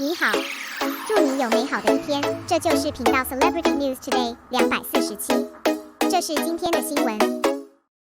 你好，祝你有美好的一天。这就是频道 Celebrity News Today 247。这是今天的新闻。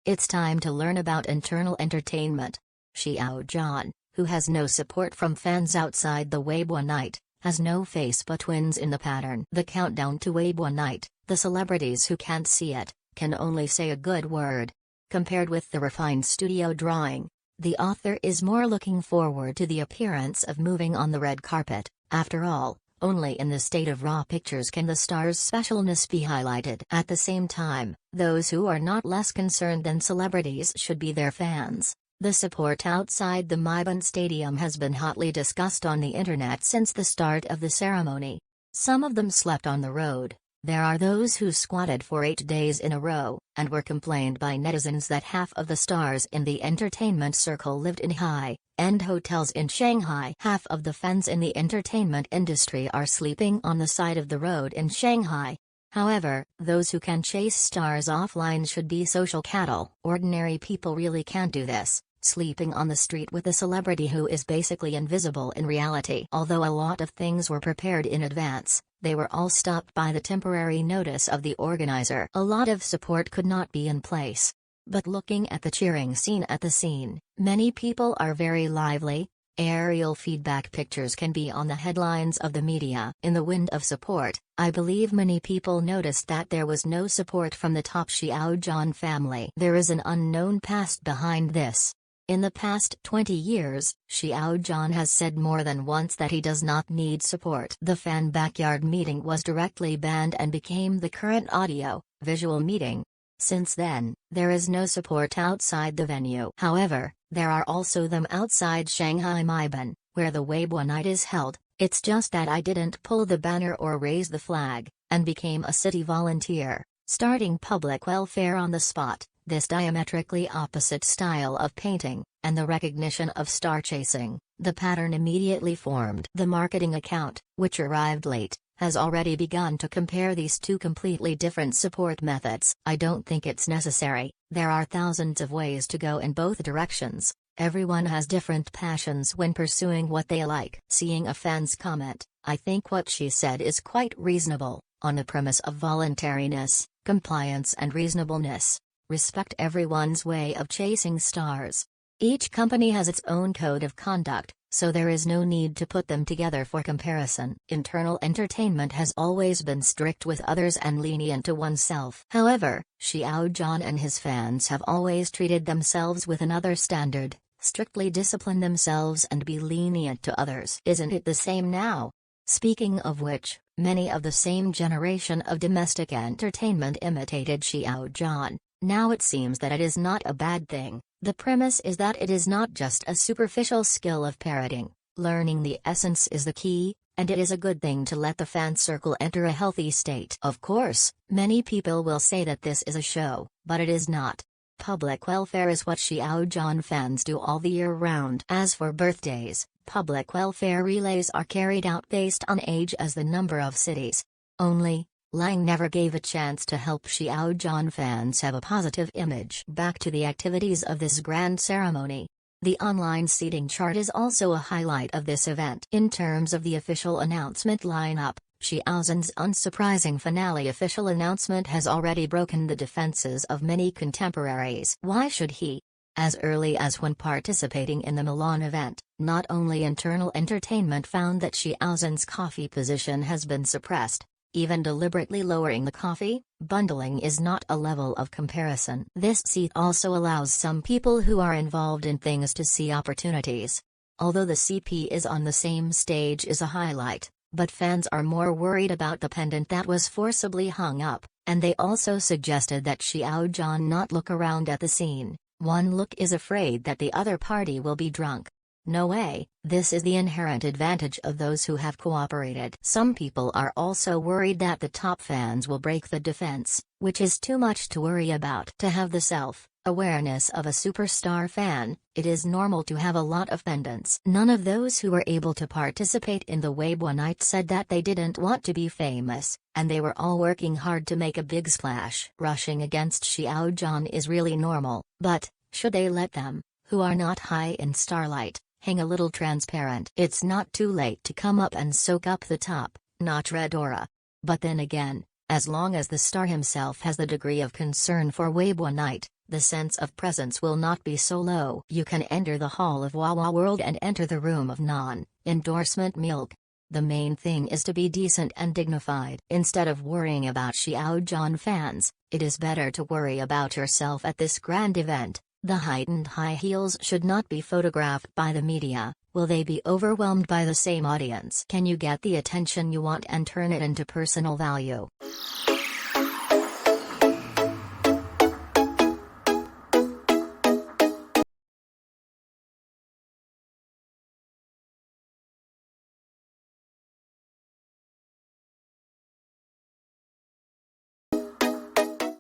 It's time to learn about internal entertainment. Xiao Zhan, who has no support from fans outside the Weibo night, has no face but wins in the pattern. The countdown to Weibo night, the celebrities who can't see it, can only say a good word. Compared with the refined studio drawing, the author is more looking forward to the appearance of moving on the red carpet. After all, only in the state of raw pictures can the star's specialness be highlighted. At the same time, those who are not less concerned than celebrities should be their fans. The support outside the Maiban Stadium has been hotly discussed on the internet since the start of the ceremony. Some of them slept on the road. There are those who squatted for 8 days in a row, and were complained by netizens that half of the stars in the entertainment circle lived in high-end hotels in Shanghai. Half of the fans in the entertainment industry are sleeping on the side of the road in Shanghai. However, those who can chase stars offline should be social cattle. Ordinary people really can't do this, sleeping on the street with a celebrity who is basically invisible in reality. Although a lot of things were prepared in advance, they were all stopped by the temporary notice of the organizer. A lot of support could not be in place. But looking at the cheering scene at the scene, many people are very lively. Aerial feedback pictures can be on the headlines of the media. In the wind of support, I believe many people noticed that there was no support from the top Xiao Zhan family. There is an unknown past behind this. In the past 20 years, Xiao Zhan has said more than once that he does not need support. The fan backyard meeting was directly banned and became the current audio-visual meeting. Since then, there is no support outside the venue. However, there are also them outside Shanghai Maiban, where the Weibo night is held. It's just that I didn't pull the banner or raise the flag, and became a city volunteer, starting public welfare on the spot. This diametrically opposite style of painting, and the recognition of star chasing, the pattern immediately formed. The marketing account, which arrived late, has already begun to compare these two completely different support methods. I don't think it's necessary. There are thousands of ways to go in both directions. Everyone has different passions when pursuing what they like. Seeing a fan's comment, I think what she said is quite reasonable, on the premise of voluntariness, compliance and reasonableness. Respect everyone's way of chasing stars. Each company has its own code of conduct, so there is no need to put them together for comparison. Internal entertainment has always been strict with others and lenient to oneself. However, Xiao Zhan and his fans have always treated themselves with another standard, strictly discipline themselves and be lenient to others. Isn't it the same now? Speaking of which, many of the same generation of domestic entertainment imitated Xiao Zhan. Now it seems that it is not a bad thing. The premise is that it is not just a superficial skill of parroting. Learning the essence is the key, and it is a good thing to let the fan circle enter a healthy state. Of course, many people will say that this is a show, but it is not. Public welfare is what Xiao Zhan fans do all the year round. As for birthdays, public welfare relays are carried out based on age as the number of cities. Only, Lang never gave a chance to help Xiao Zhan fans have a positive image. Back to the activities of this grand ceremony. The online seating chart is also a highlight of this event. In terms of the official announcement lineup, Xiao Zhan's unsurprising finale official announcement has already broken the defenses of many contemporaries. Why should he? As early as when participating in the Milan event, not only internal entertainment found that Xiao Zhan's coffee position has been suppressed. Even deliberately lowering the coffee bundling is not a level of comparison. This seat also allows some people who are involved in things to see opportunities. Although the CP is on the same stage is a highlight, but fans are more worried about the pendant that was forcibly hung up, and they also suggested that Xiao Zhan not look around at the scene. One look is afraid that the other party will be drunk. No way, this is the inherent advantage of those who have cooperated. Some people are also worried that the top fans will break the defense, which is too much to worry about. To have the self-awareness of a superstar fan, it is normal to have a lot of pendants. None of those who were able to participate in the Weibo night said that they didn't want to be famous, and they were all working hard to make a big splash. Rushing against Xiao Zhan is really normal, but, should they let them, who are not high in starlight, hang a little transparent. It's not too late to come up and soak up the top, not red aura. But then again, as long as the star himself has the degree of concern for Weibo Night, the sense of presence will not be so low. You can enter the hall of Wawa World and enter the room of non-endorsement milk. The main thing is to be decent and dignified. Instead of worrying about Xiao Zhan fans, it is better to worry about yourself at this grand event. The heightened high heels should not be photographed by the media. Will they be overwhelmed by the same audience? Can you get the attention you want and turn it into personal value?